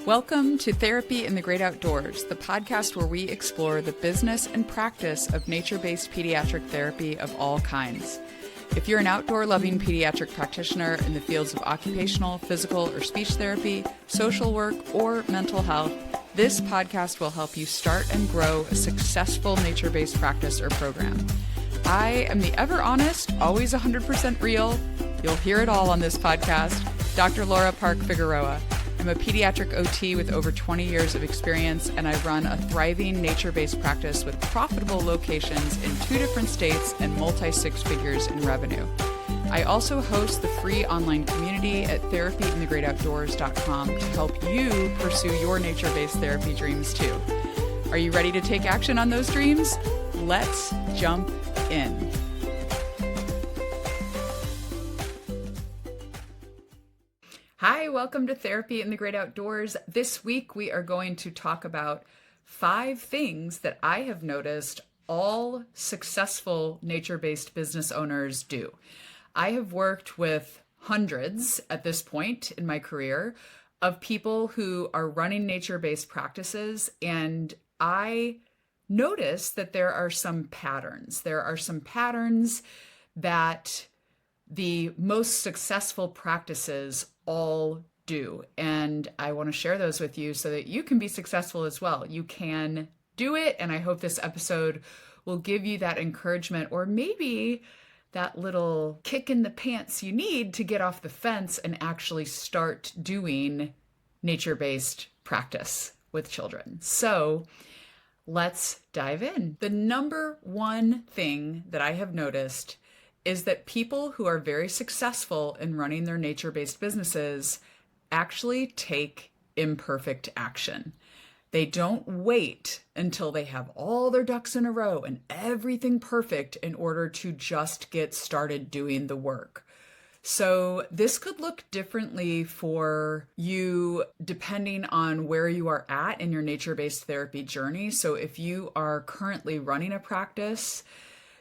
Welcome to Therapy in the Great Outdoors, the podcast where we explore the business and practice of nature-based pediatric therapy of all kinds. If you're an outdoor-loving pediatric practitioner in the fields of occupational, physical, or speech therapy, social work, or mental health, this podcast will help you start and grow a successful nature-based practice or program. I am the ever honest, always 100% real, you'll hear it all on this podcast, Dr. Laura Park Figueroa. I'm a pediatric OT with over 20 years of experience, and I run a thriving nature-based practice with profitable locations in 2 different states and multi-six figures in revenue. I also host the free online community at therapyinthegreatoutdoors.com to help you pursue your nature-based therapy dreams too. Are you ready to take action on those dreams? Let's jump in. Hi, welcome to Therapy in the Great Outdoors. This week we are going to talk about 5 things that I have noticed all successful nature-based business owners do. I have worked with hundreds at this point in my career of people who are running nature-based practices, and I notice that there are some patterns. There are some patterns that the most successful practices all do. And I want to share those with you so that you can be successful as well. You can do it. And I hope this episode will give you that encouragement, or maybe that little kick in the pants you need to get off the fence and actually start doing nature-based practice with children. So let's dive in. The number one thing that I have noticed is that people who are very successful in running their nature-based businesses actually take imperfect action. They don't wait until they have all their ducks in a row and everything perfect in order to just get started doing the work. So this could look differently for you depending on where you are at in your nature-based therapy journey. So if you are currently running a practice,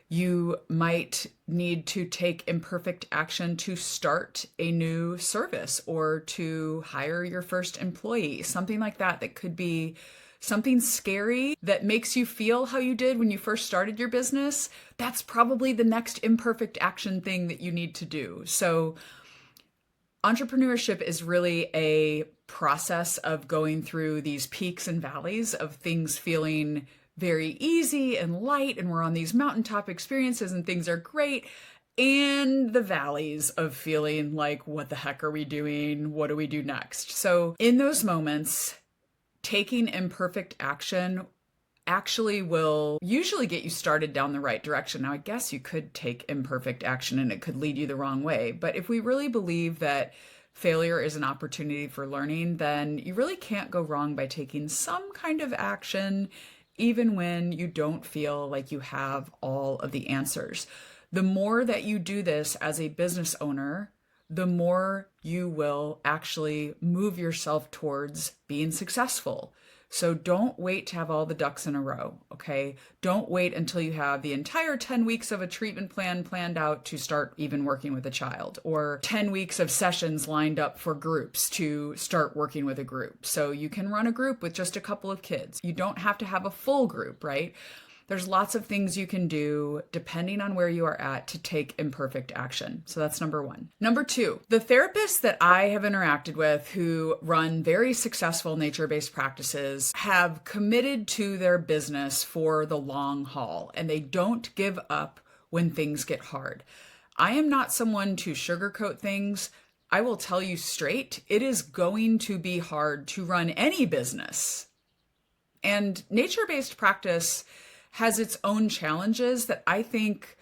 you might need to take imperfect action to start a new service or to hire your first employee, something like that. That could be something scary that makes you feel how you did when you first started your business. That's probably the next imperfect action thing that you need to do. So entrepreneurship is really a process of going through these peaks and valleys of things feeling very easy and light, and we're on these mountaintop experiences and things are great, and the valleys of feeling like, what the heck are we doing? What do we do next? So in those moments, taking imperfect action actually will usually get you started down the right direction. Now, I guess you could take imperfect action and it could lead you the wrong way, but if we really believe that failure is an opportunity for learning, then you really can't go wrong by taking some kind of action even when you don't feel like you have all of the answers. The more that you do this as a business owner, the more you will actually move yourself towards being successful. So don't wait to have all the ducks in a row, okay? Don't wait until you have the entire 10 weeks of a treatment plan planned out to start even working with a child, or 10 weeks of sessions lined up for groups to start working with a group. So you can run a group with just a couple of kids. You don't have to have a full group, right? There's lots of things you can do depending on where you are at to take imperfect action. So that's number one. Number 2, the therapists that I have interacted with who run very successful nature-based practices have committed to their business for the long haul, and they don't give up when things get hard. I am not someone to sugarcoat things. I will tell you straight, it is going to be hard to run any business. And nature-based practice has its own challenges that I think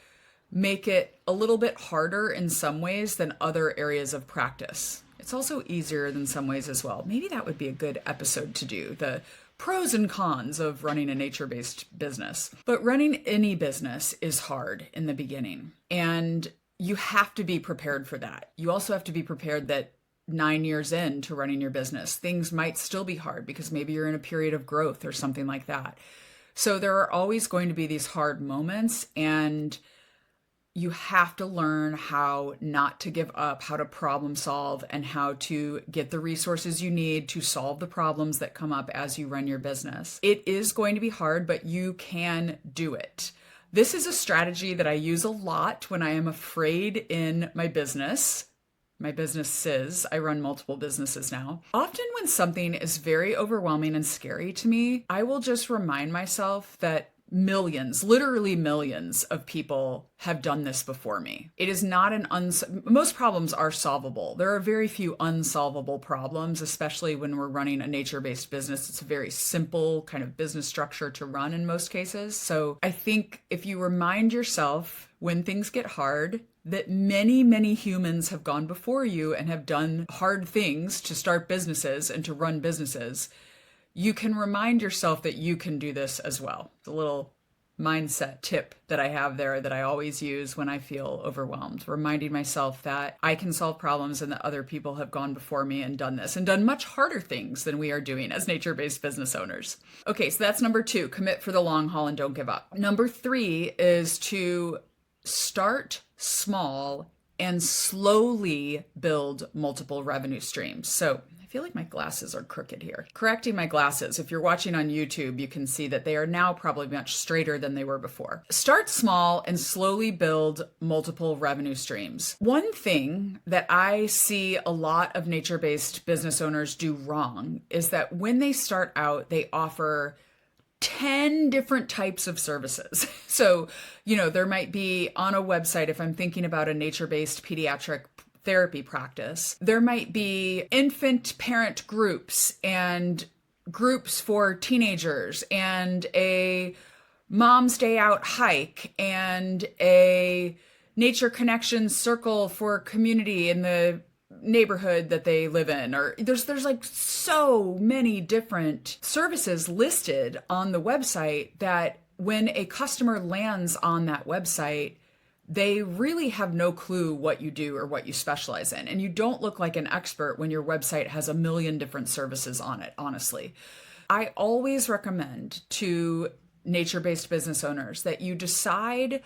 make it a little bit harder in some ways than other areas of practice. It's also easier in some ways as well. Maybe that would be a good episode to do, the pros and cons of running a nature-based business. But running any business is hard in the beginning, and you have to be prepared for that. You also have to be prepared that 9 years into running your business, things might still be hard because maybe you're in a period of growth or something like that. So there are always going to be these hard moments, and you have to learn how not to give up, how to problem solve, and how to get the resources you need to solve the problems that come up as you run your business. It is going to be hard, but you can do it. This is a strategy that I use a lot when I am afraid in my business. My businesses, I run multiple businesses now. Often when something is very overwhelming and scary to me, I will just remind myself that millions, literally millions of people have done this before me. It is not most problems are solvable. There are very few unsolvable problems, especially when we're running a nature-based business. It's a very simple kind of business structure to run in most cases. So I think if you remind yourself when things get hard, that many, many humans have gone before you and have done hard things to start businesses and to run businesses, you can remind yourself that you can do this as well. It's a little mindset tip that I have there that I always use when I feel overwhelmed, reminding myself that I can solve problems and that other people have gone before me and done this and done much harder things than we are doing as nature-based business owners. Okay, so that's number 2, commit for the long haul and don't give up. Number 3 is to start small and slowly build multiple revenue streams. So I feel like my glasses are crooked here. Correcting my glasses. If you're watching on YouTube, you can see that they are now probably much straighter than they were before. Start small and slowly build multiple revenue streams. One thing that I see a lot of nature-based business owners do wrong is that when they start out, they offer 10 different types of services. So, there might be on a website, if I'm thinking about a nature-based pediatric therapy practice, there might be infant parent groups and groups for teenagers and a mom's day out hike and a nature connection circle for community in the neighborhood that they live in, or there's like so many different services listed on the website that when a customer lands on that website, they really have no clue what you do or what you specialize in. And you don't look like an expert when your website has a million different services on it, honestly. I always recommend to nature-based business owners that you decide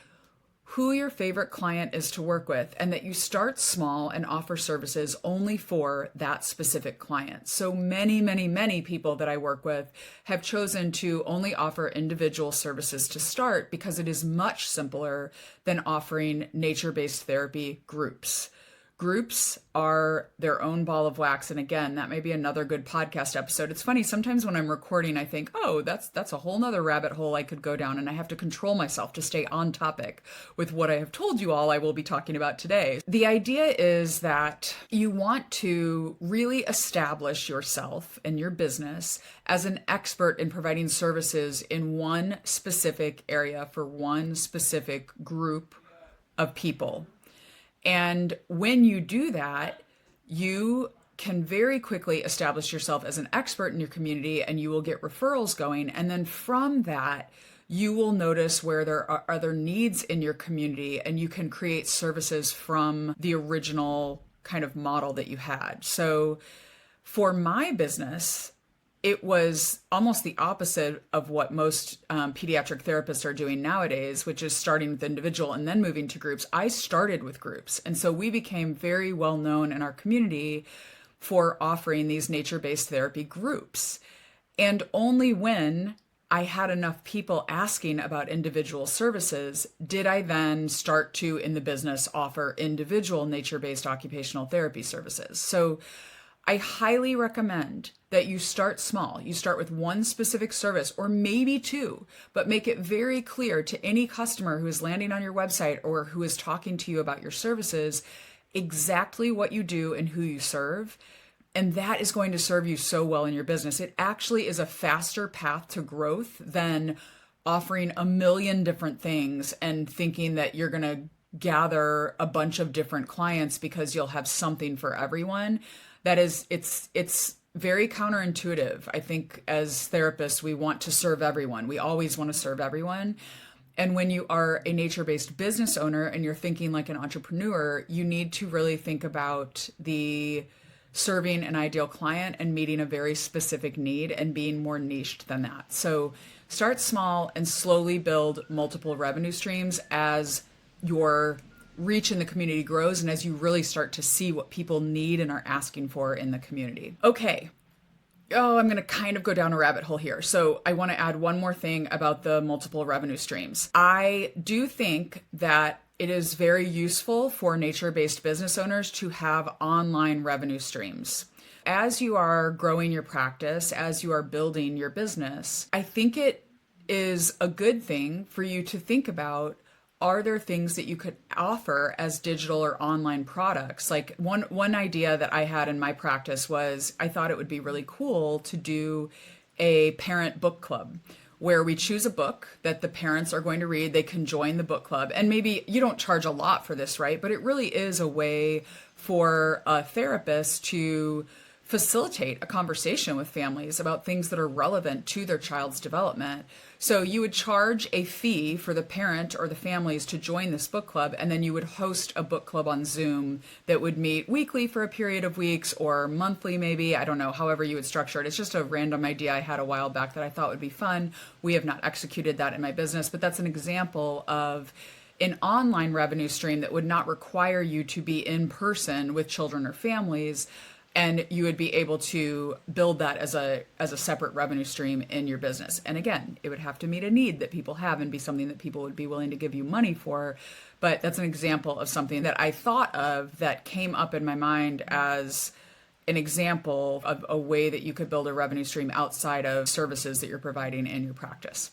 who your favorite client is to work with and that you start small and offer services only for that specific client. So many, many, many people that I work with have chosen to only offer individual services to start because it is much simpler than offering nature-based therapy groups. Groups are their own ball of wax. And again, that may be another good podcast episode. It's funny, sometimes when I'm recording, I think, oh, that's a whole nother rabbit hole I could go down. And I have to control myself to stay on topic with what I have told you all I will be talking about today. The idea is that you want to really establish yourself and your business as an expert in providing services in one specific area for one specific group of people. And when you do that, you can very quickly establish yourself as an expert in your community and you will get referrals going. And then from that, you will notice where there are other needs in your community and you can create services from the original kind of model that you had. So for my business, it was almost the opposite of what most pediatric therapists are doing nowadays, which is starting with individual and then moving to groups. I started with groups. And so we became very well known in our community for offering these nature-based therapy groups. And only when I had enough people asking about individual services did I then start to, in the business, offer individual nature-based occupational therapy services. So I highly recommend that you start small. You start with one specific service or maybe 2, but make it very clear to any customer who is landing on your website or who is talking to you about your services exactly what you do and who you serve. And that is going to serve you so well in your business. It actually is a faster path to growth than offering a million different things and thinking that you're going to gather a bunch of different clients because you'll have something for everyone. That is, it's very counterintuitive. I think as therapists, we want to serve everyone. We always want to serve everyone. And when you are a nature-based business owner and you're thinking like an entrepreneur, you need to really think about the serving an ideal client and meeting a very specific need and being more niched than that. So start small and slowly build multiple revenue streams as your reach in the community grows and as you really start to see what people need and are asking for in the community. Okay. Oh, I'm going to kind of go down a rabbit hole here. So I want to add one more thing about the multiple revenue streams. I do think that it is very useful for nature-based business owners to have online revenue streams. As you are growing your practice, as you are building your business, I think it is a good thing for you to think about, are there things that you could offer as digital or online products? Like one idea that I had in my practice was I thought it would be really cool to do a parent book club where we choose a book that the parents are going to read. They can join the book club. And maybe you don't charge a lot for this, right? But it really is a way for a therapist to facilitate a conversation with families about things that are relevant to their child's development. So you would charge a fee for the parent or the families to join this book club, and then you would host a book club on Zoom that would meet weekly for a period of weeks or monthly maybe. I don't know, however you would structure it. It's just a random idea I had a while back that I thought would be fun. We have not executed that in my business, but that's an example of an online revenue stream that would not require you to be in person with children or families. And you would be able to build that as a separate revenue stream in your business. And again, it would have to meet a need that people have and be something that people would be willing to give you money for. But that's an example of something that I thought of that came up in my mind as an example of a way that you could build a revenue stream outside of services that you're providing in your practice.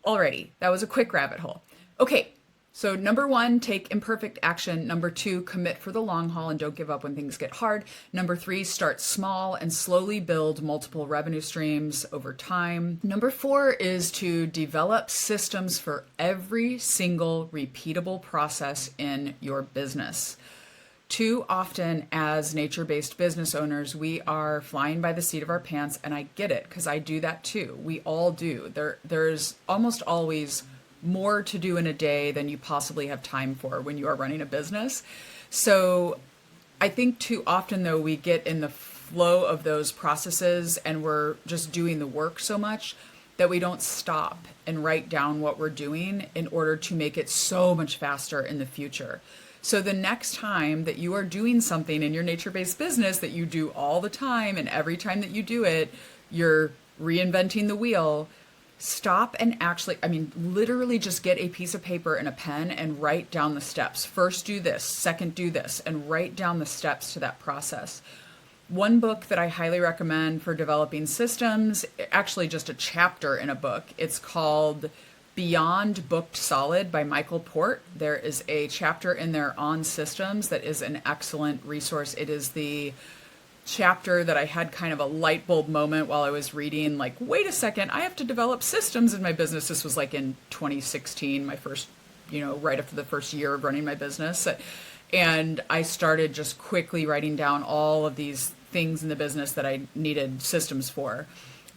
Alrighty, that was a quick rabbit hole. Okay. So number 1, take imperfect action. Number 2, commit for the long haul and don't give up when things get hard. Number 3, start small and slowly build multiple revenue streams over time. Number 4 is to develop systems for every single repeatable process in your business. Too often as nature-based business owners, we are flying by the seat of our pants, and I get it because I do that too. We all do. There's almost always more to do in a day than you possibly have time for when you are running a business. So I think too often though, we get in the flow of those processes and we're just doing the work so much that we don't stop and write down what we're doing in order to make it so much faster in the future. So the next time that you are doing something in your nature-based business that you do all the time, and every time that you do it, you're reinventing the wheel, stop and actually, literally just get a piece of paper and a pen and write down the steps. First do this, second do this, and write down the steps to that process. One book that I highly recommend for developing systems, actually just a chapter in a book, it's called Beyond Booked Solid by Michael Port. There is a chapter in there on systems that is an excellent resource. It is the chapter that I had kind of a light bulb moment while I was reading, like, wait a second, I have to develop systems in my business. This was like in 2016, my first, right after the first year of running my business. And I started just quickly writing down all of these things in the business that I needed systems for.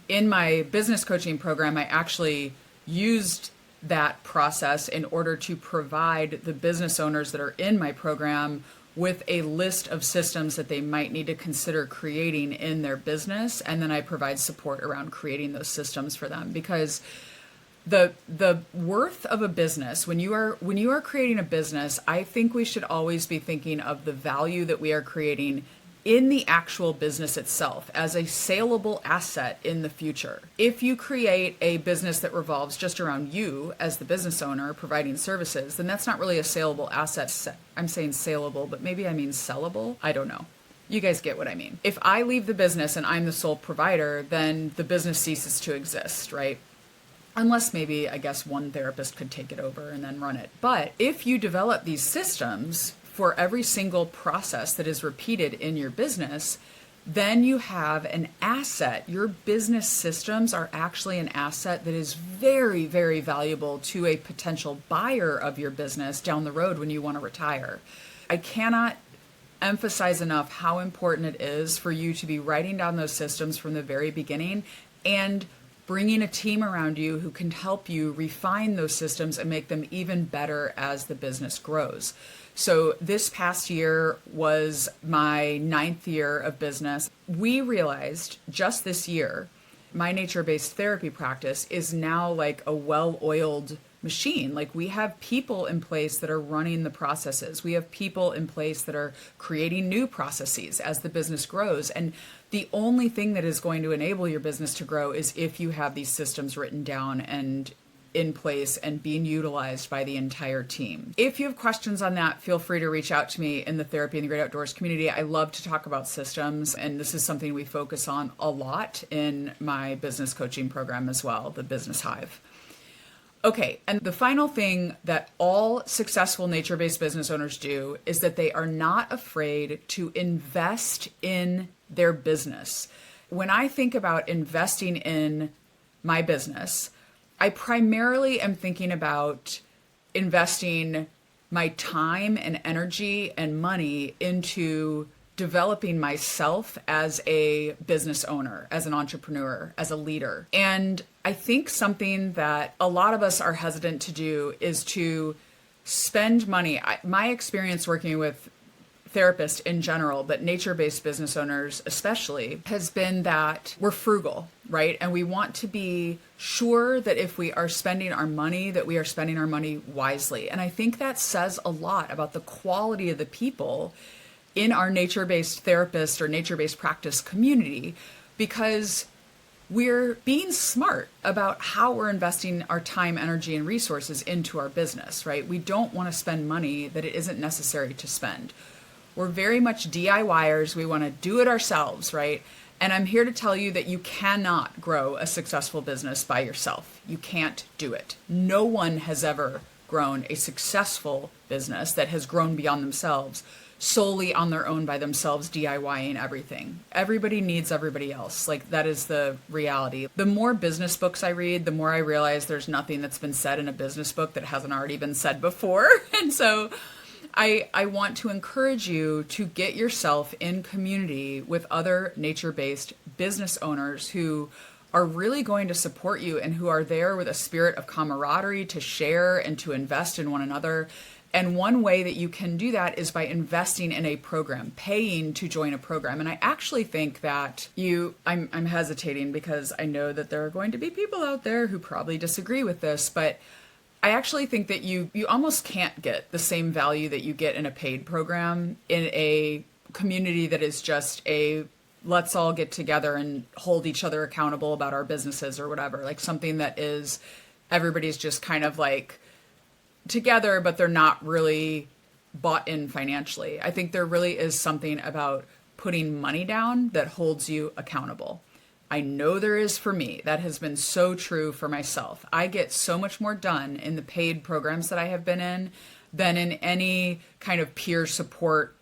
In my business coaching program, I actually used that process in order to provide the business owners that are in my program with a list of systems that they might need to consider creating in their business. And then I provide support around creating those systems for them, because the worth of a business, when you are creating a business, I think we should always be thinking of the value that we are creating in the actual business itself as a saleable asset in the future. If you create a business that revolves just around you as the business owner providing services, then that's not really a saleable asset. I'm saying saleable, but maybe I mean sellable. I don't know. You guys get what I mean. If I leave the business and I'm the sole provider, then the business ceases to exist, right? Unless maybe, I guess, one therapist could take it over and then run it. But if you develop these systems for every single process that is repeated in your business, then you have an asset. Your business systems are actually an asset that is very, very valuable to a potential buyer of your business down the road when you want to retire. I cannot emphasize enough how important it is for you to be writing down those systems from the very beginning and bringing a team around you who can help you refine those systems and make them even better as the business grows. So this past year was my 9th year of business. We realized just this year, my nature-based therapy practice is now like a well-oiled machine. Like, we have people in place that are running the processes. We have people in place that are creating new processes as the business grows. And the only thing that is going to enable your business to grow is if you have these systems written down and in place and being utilized by the entire team. If you have questions on that, feel free to reach out to me in the Therapy in the Great Outdoors community. I love to talk about systems, and this is something we focus on a lot in my business coaching program as well, the Business Hive. Okay, and the final thing that all successful nature-based business owners do is that they are not afraid to invest in their business. When I think about investing in my business, I primarily am thinking about investing my time and energy and money into developing myself as a business owner, as an entrepreneur, as a leader. And I think something that a lot of us are hesitant to do is to spend money. My experience working with therapists in general, but nature-based business owners especially, has been that we're frugal, right? And we want to be sure that if we are spending our money, that we are spending our money wisely. And I think that says a lot about the quality of the people in our nature-based therapist or nature-based practice community, because we're being smart about how we're investing our time, energy, and resources into our business, right? We don't want to spend money that it isn't necessary to spend. We're very much DIYers. We want to do it ourselves, right? And I'm here to tell you that you cannot grow a successful business by yourself. You can't do it. No one has ever grown a successful business that has grown beyond themselves solely on their own by themselves, DIYing everything. Everybody needs everybody else. Like, that is the reality. The more business books I read, the more I realize there's nothing that's been said in a business book that hasn't already been said before. And so I want to encourage you to get yourself in community with other nature-based business owners who are really going to support you and who are there with a spirit of camaraderie to share and to invest in one another. And one way that you can do that is by investing in a program, paying to join a program. And I actually think that I'm hesitating because I know that there are going to be people out there who probably disagree with this, but I actually think that you almost can't get the same value that you get in a paid program in a community that is just a let's all get together and hold each other accountable about our businesses or whatever, like something that is everybody's just kind of like together, but they're not really bought in financially. I think there really is something about putting money down that holds you accountable. I know there is for me. That has been so true for myself. I get so much more done in the paid programs that I have been in than in any kind of peer support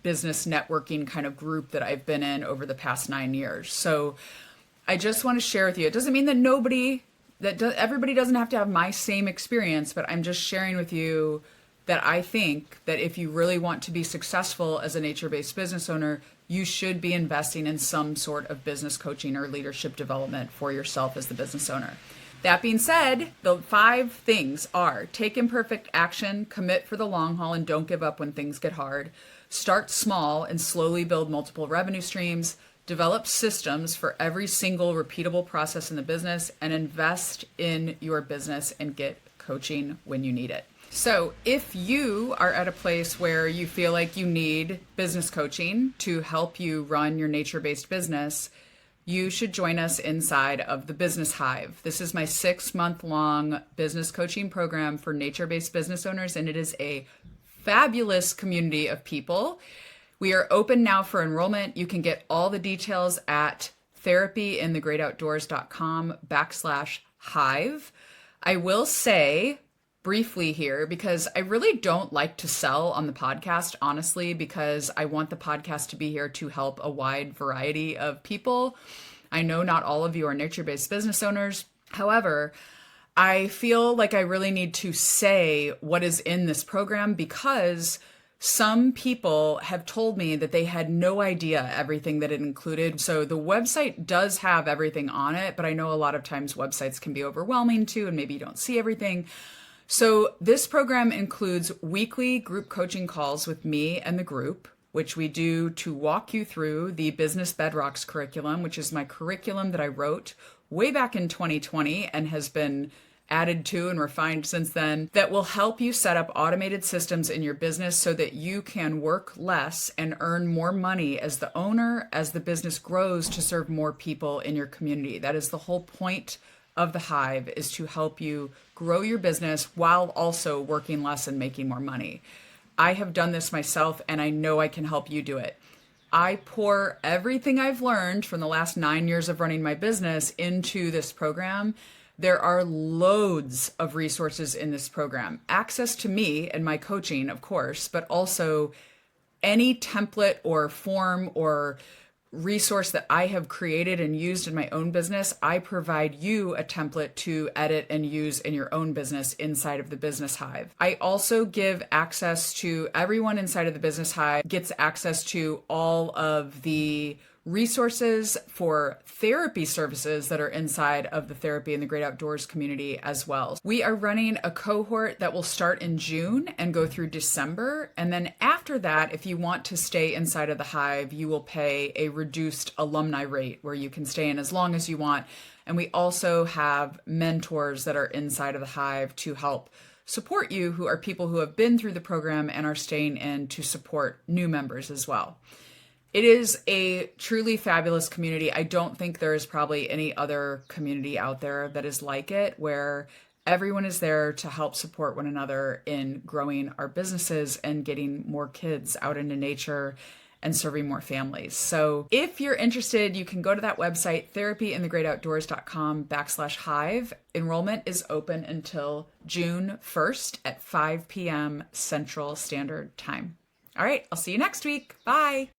business networking kind of group that I've been in over the past 9 years. So I just want to share with you. It doesn't mean that everybody doesn't have to have my same experience, but I'm just sharing with you that I think that if you really want to be successful as a nature-based business owner, you should be investing in some sort of business coaching or leadership development for yourself as the business owner. That being said, the 5 things are: take imperfect action, commit for the long haul, and don't give up when things get hard. Start small and slowly build multiple revenue streams. Develop systems for every single repeatable process in the business, and invest in your business and get coaching when you need it. So if you are at a place where you feel like you need business coaching to help you run your nature-based business, you should join us inside of the Business Hive. This is my 6-month-long business coaching program for nature-based business owners, and it is a fabulous community of people. We are open now for enrollment. You can get all the details at therapyinthegreatoutdoors.com/hive. I will say briefly here, because I really don't like to sell on the podcast, honestly, because I want the podcast to be here to help a wide variety of people. I know not all of you are nature-based business owners. However, I feel like I really need to say what is in this program, because some people have told me that they had no idea everything that it included. So the website does have everything on it, but I know a lot of times websites can be overwhelming too, and maybe you don't see everything. So this program includes weekly group coaching calls with me and the group, which we do to walk you through the Business Bedrocks curriculum, which is my curriculum that I wrote way back in 2020 and has been added to and refined since then that will help you set up automated systems in your business so that you can work less and earn more money as the owner, as the business grows to serve more people in your community. That is the whole point of the Hive, is to help you grow your business while also working less and making more money. I have done this myself, and I know I can help you do it. I pour everything I've learned from the last 9 years of running my business into this program. There are loads of resources in this program. Access to me and my coaching, of course, but also any template or form or resource that I have created and used in my own business. I provide you a template to edit and use in your own business inside of the Business Hive. I also give access to everyone inside of the Business Hive gets access to all of the resources for therapy services that are inside of the Therapy in the Great Outdoors community as well. We are running a cohort that will start in June and go through December. And then after that, if you want to stay inside of the Hive, you will pay a reduced alumni rate where you can stay in as long as you want. And we also have mentors that are inside of the Hive to help support you, who are people who have been through the program and are staying in to support new members as well. It is a truly fabulous community. I don't think there is probably any other community out there that is like it, where everyone is there to help support one another in growing our businesses and getting more kids out into nature and serving more families. So if you're interested, you can go to that website, therapyinthegreatoutdoors.com/hive. Enrollment is open until June 1st at 5 p.m. Central Standard Time. All right, I'll see you next week. Bye.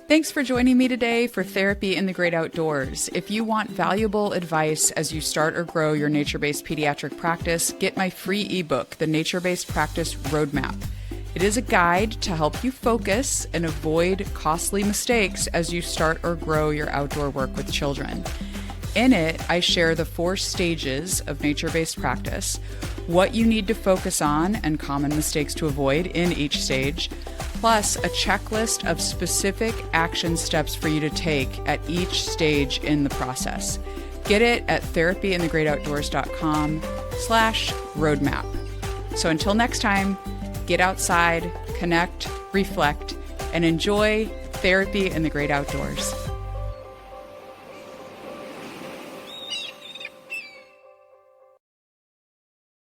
Thanks for joining me today for Therapy in the Great Outdoors. If you want valuable advice as you start or grow your nature-based pediatric practice, get my free ebook, The Nature-Based Practice Roadmap. It is a guide to help you focus and avoid costly mistakes as you start or grow your outdoor work with children. In it, I share the 4 stages of nature-based practice, what you need to focus on and common mistakes to avoid in each stage, plus a checklist of specific action steps for you to take at each stage in the process. Get it at therapyinthegreatoutdoors.com/roadmap. So until next time, get outside, connect, reflect, and enjoy therapy in the great outdoors.